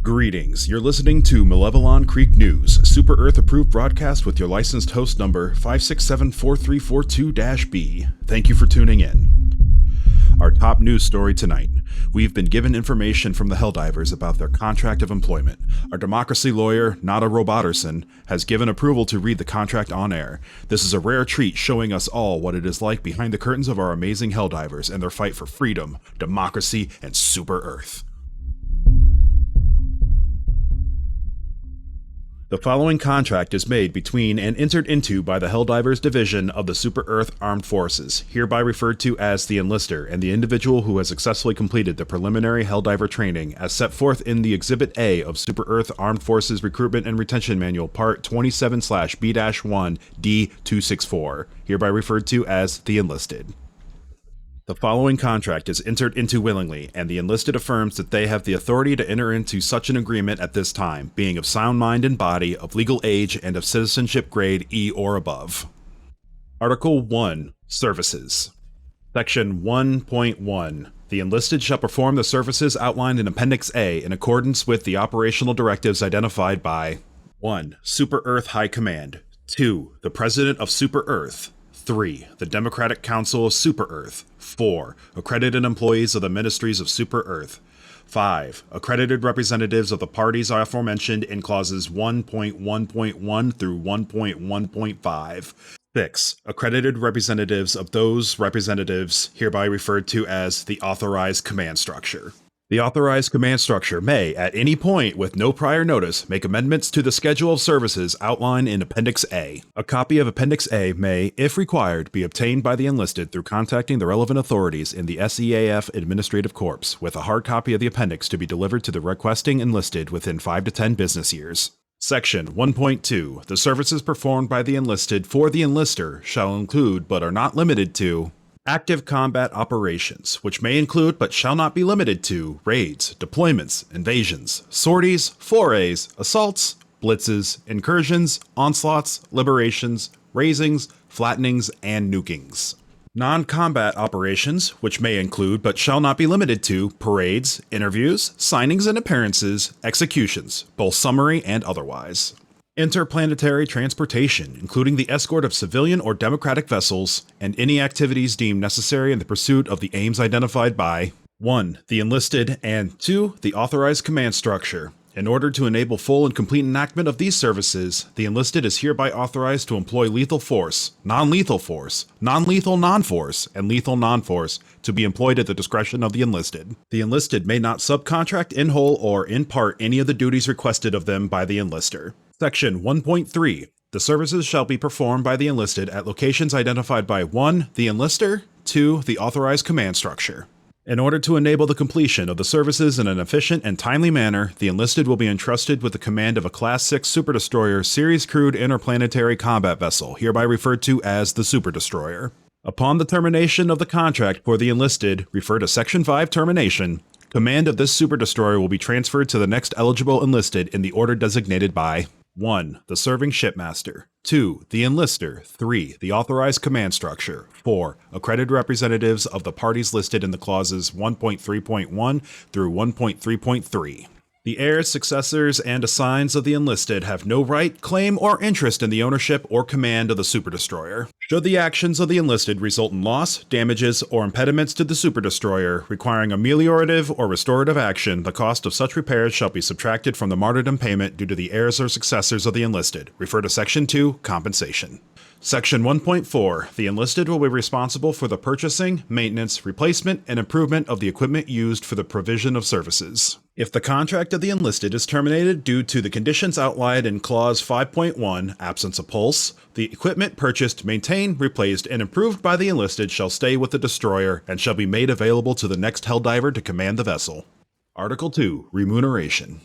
Greetings, you're listening to Malevelon Creek News, Super Earth approved broadcast with your licensed host number 5674342-B. Thank you for tuning in. Our top news story tonight. We've been given information from the Helldivers about their contract of employment. Our democracy lawyer, Nada Roboterson, has given approval to read the contract on air. This is a rare treat showing us all what it is like behind the curtains of our amazing Helldivers and their fight for freedom, democracy, and Super Earth. The following contract is made between and entered into by the Helldivers Division of the Super Earth Armed Forces, hereby referred to as the Enlister, and the individual who has successfully completed the preliminary Helldiver training as set forth in the Exhibit A of Super Earth Armed Forces Recruitment and Retention Manual Part 27/B-1 D264, hereby referred to as the Enlisted. The following contract is entered into willingly, and the enlisted affirms that they have the authority to enter into such an agreement at this time, being of sound mind and body, of legal age, and of citizenship grade E or above. Article 1. Services. Section 1.1. The enlisted shall perform the services outlined in Appendix A in accordance with the operational directives identified by 1. Super Earth High Command. 2. The President of Super Earth. 3. The Democratic Council of Super Earth. 4. Accredited employees of the Ministries of Super Earth. 5. Accredited representatives of the parties aforementioned in clauses 1.1.1 through 1.1.5. 6. Accredited representatives of those representatives hereby referred to as the Authorized Command Structure. The authorized command structure may, at any point with no prior notice, make amendments to the schedule of services outlined in Appendix A. A copy of Appendix A may, if required, be obtained by the enlisted through contacting the relevant authorities in the SEAF Administrative Corps, with a hard copy of the appendix to be delivered to the requesting enlisted within 5 to 10 business years. Section 1.2. The services performed by the enlisted for the enlister shall include, but are not limited to, active combat operations, which may include but shall not be limited to raids, deployments, invasions, sorties, forays, assaults, blitzes, incursions, onslaughts, liberations, razings, flattenings, and nukings. Non-combat operations, which may include but shall not be limited to parades, interviews, signings and appearances, executions, both summary and otherwise. Interplanetary transportation, including the escort of civilian or democratic vessels, and any activities deemed necessary in the pursuit of the aims identified by 1. The enlisted, and 2. The authorized command structure. In order to enable full and complete enactment of these services, the enlisted is hereby authorized to employ lethal force, non-lethal force, non-lethal non-force, and lethal non-force to be employed at the discretion of the enlisted. The enlisted may not subcontract in whole or in part any of the duties requested of them by the enlister. Section 1.3. The services shall be performed by the enlisted at locations identified by 1. The enlister, 2. The authorized command structure. In order to enable the completion of the services in an efficient and timely manner, the enlisted will be entrusted with the command of a Class 6 Superdestroyer Series Crewed Interplanetary Combat Vessel, hereby referred to as the Superdestroyer. Upon the termination of the contract for the enlisted, refer to Section 5 Termination, command of this Superdestroyer will be transferred to the next eligible enlisted in the order designated by 1. The Serving Shipmaster. 2. The Enlister. 3. The Authorized Command Structure. 4. Accredited representatives of the parties listed in the clauses 1.3.1 through 1.3.3. The heirs, successors, and assigns of the enlisted have no right, claim, or interest in the ownership or command of the Superdestroyer. Should the actions of the enlisted result in loss, damages, or impediments to the Superdestroyer, requiring ameliorative or restorative action, the cost of such repairs shall be subtracted from the martyrdom payment due to the heirs or successors of the enlisted. Refer to Section 2, Compensation. Section 1.4. The enlisted will be responsible for the purchasing, maintenance, replacement, and improvement of the equipment used for the provision of services. If the contract of the enlisted is terminated due to the conditions outlined in Clause 5.1, absence of pulse, the equipment purchased, maintained, replaced, and improved by the enlisted shall stay with the destroyer and shall be made available to the next Helldiver to command the vessel. Article 2. Remuneration.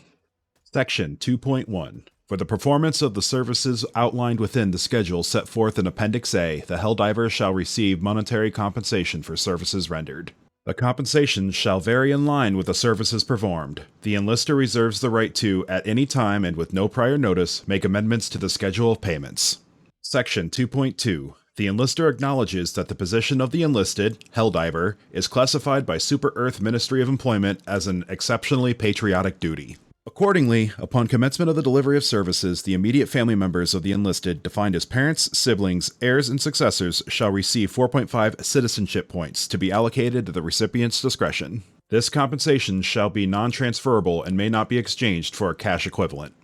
Section 2.1. For the performance of the services outlined within the schedule set forth in Appendix A, the Helldiver shall receive monetary compensation for services rendered. The compensation shall vary in line with the services performed. The enlister reserves the right to, at any time and with no prior notice, make amendments to the schedule of payments. Section 2.2. The enlister acknowledges that the position of the enlisted, Helldiver, is classified by Super Earth Ministry of Employment as an exceptionally patriotic duty. Accordingly, upon commencement of the delivery of services, the immediate family members of the enlisted, defined as parents, siblings, heirs, and successors, shall receive 4.5 citizenship points to be allocated to the recipient's discretion. This compensation shall be non-transferable and may not be exchanged for a cash equivalent.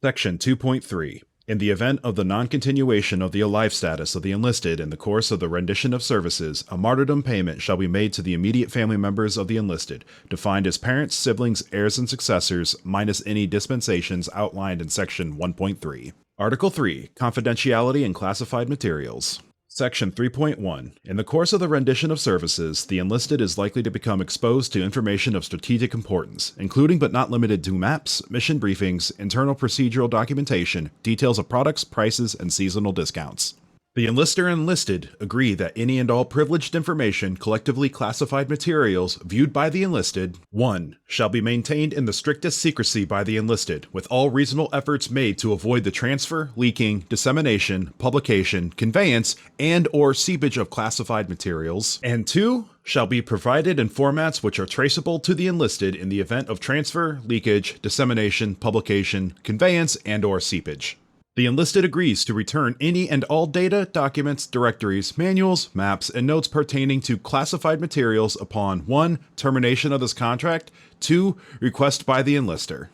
Section 2.3. In the event of the non-continuation of the alive status of the enlisted in the course of the rendition of services, a martyrdom payment shall be made to the immediate family members of the enlisted, defined as parents, siblings, heirs, and successors, minus any dispensations outlined in Section 1.3. Article 3. Confidentiality and classified materials. Section 3.1. In the course of the rendition of services, the enlisted is likely to become exposed to information of strategic importance, including but not limited to maps, mission briefings, internal procedural documentation, details of products, prices, and seasonal discounts. The enlister and enlisted agree that any and all privileged information, collectively classified materials, viewed by the enlisted, 1. Shall be maintained in the strictest secrecy by the enlisted, with all reasonable efforts made to avoid the transfer, leaking, dissemination, publication, conveyance, and or seepage of classified materials, and 2. Shall be provided in formats which are traceable to the enlisted in the event of transfer, leakage, dissemination, publication, conveyance, and or seepage. The enlisted agrees to return any and all data, documents, directories, manuals, maps, and notes pertaining to classified materials upon 1. Termination of this contract, 2. Request by the enlister.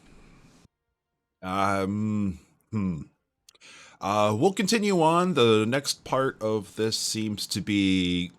We'll continue on. The next part of this seems to be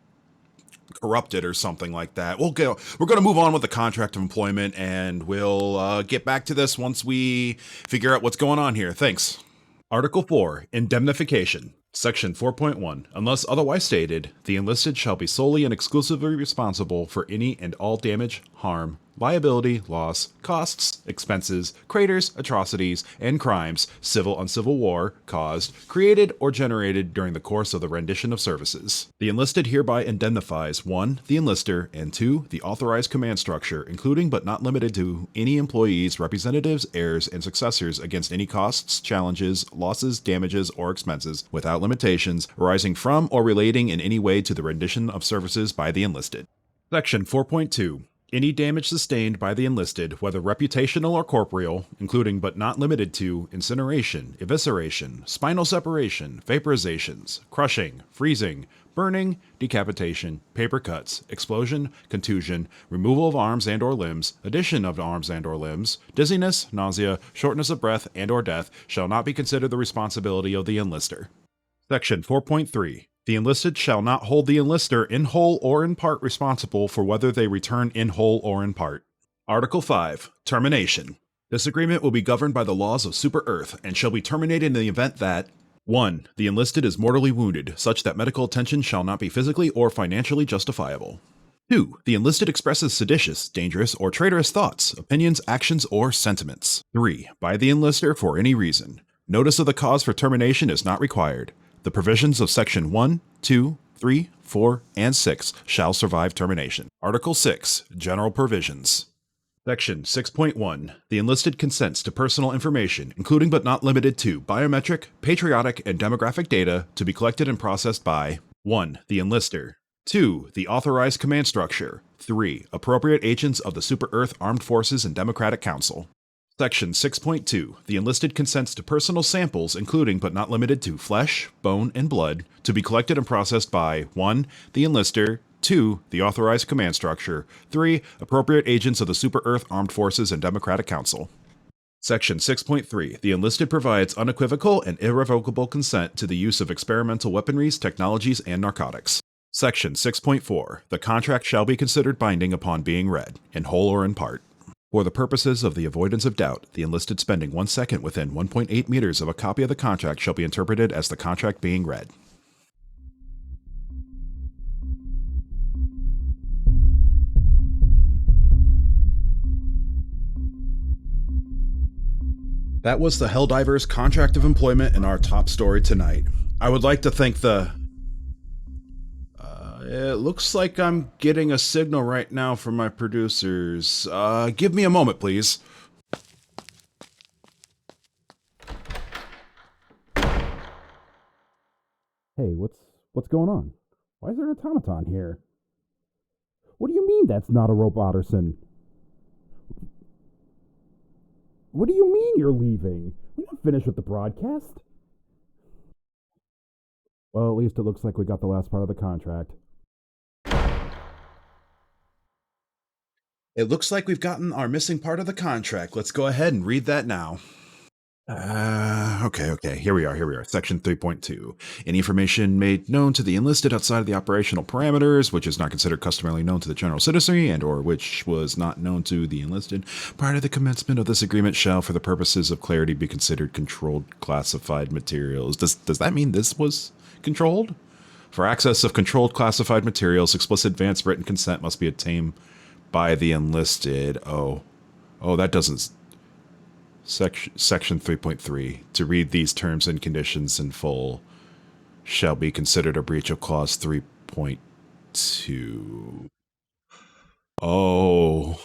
corrupted or something like that. We're going to move on with the contract of employment, and we'll get back to this once we figure out what's going on here. Thanks. Article 4. Indemnification. Section 4.1. Unless otherwise stated, the enlisted shall be solely and exclusively responsible for any and all damage, harm, liability, loss, costs, expenses, craters, atrocities, and crimes, civil and civil war, caused, created, or generated during the course of the rendition of services. The enlisted hereby indemnifies 1. The enlister, and 2. The authorized command structure, including but not limited to any employees, representatives, heirs, and successors against any costs, challenges, losses, damages, or expenses, without limitations, arising from or relating in any way to the rendition of services by the enlisted. Section 4.2. Any damage sustained by the enlisted, whether reputational or corporeal, including but not limited to incineration, evisceration, spinal separation, vaporizations, crushing, freezing, burning, decapitation, paper cuts, explosion, contusion, removal of arms and or limbs, addition of arms and or limbs, dizziness, nausea, shortness of breath, and or death, shall not be considered the responsibility of the enlister. Section 4.3. The enlisted shall not hold the enlister in whole or in part responsible for whether they return in whole or in part. Article 5. Termination. This agreement will be governed by the laws of Super Earth and shall be terminated in the event that 1. The enlisted is mortally wounded, such that medical attention shall not be physically or financially justifiable. 2. The enlisted expresses seditious, dangerous, or traitorous thoughts, opinions, actions, or sentiments. 3. By the enlister for any reason. Notice of the cause for termination is not required. The provisions of Section 1, 2, 3, 4, and 6 shall survive termination. Article 6. General Provisions. Section 6.1. The enlisted consents to personal information, including but not limited to biometric, patriotic, and demographic data to be collected and processed by 1. The enlister. 2. The authorized command structure. 3. Appropriate agents of the Super Earth Armed Forces and Democratic Council. Section 6.2. The enlisted consents to personal samples, including but not limited to flesh, bone, and blood, to be collected and processed by 1. The enlister, 2. The authorized command structure, 3. Appropriate agents of the Super Earth Armed Forces and Democratic Council. Section 6.3. The enlisted provides unequivocal and irrevocable consent to the use of experimental weaponries, technologies, and narcotics. Section 6.4. The contract shall be considered binding upon being read, in whole or in part. For the purposes of the avoidance of doubt, the enlisted spending 1 second within 1.8 meters of a copy of the contract shall be interpreted as the contract being read. That was the Helldivers contract of employment in our top story tonight. I would like to thank the... It looks like I'm getting a signal right now from my producers. Give me a moment, please. Hey, what's going on? Why is there an automaton here? What do you mean that's not a Roboterson? What do you mean you're leaving? We're not finished with the broadcast. Well, at least it looks like we got the last part of the contract. It looks like we've gotten our missing part of the contract. Let's go ahead and read that now. Okay. Here we are. Section 3.2. Any information made known to the enlisted outside of the operational parameters, which is not considered customarily known to the general citizenry and or which was not known to the enlisted prior to the commencement of this agreement shall, for the purposes of clarity, be considered controlled classified materials. Does that mean this was controlled? For access of controlled classified materials, explicit advance written consent must be obtained by the enlisted. That doesn't. Section 3.3. To read these terms and conditions in full shall be considered a breach of clause 3.2. Oh.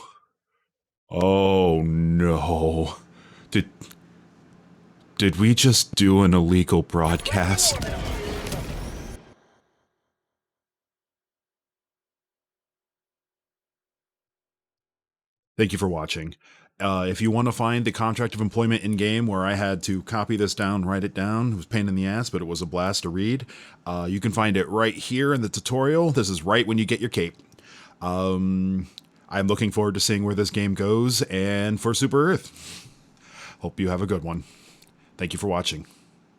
Oh no. Did did we just do an illegal broadcast? Thank you for watching. If you want to find the contract of employment in game where I had to copy this down, write it down, it was a pain in the ass, but it was a blast to read. You can find it right here in the tutorial. This is right when you get your cape. I'm looking forward to seeing where this game goes and for Super Earth. Hope you have a good one. Thank you for watching.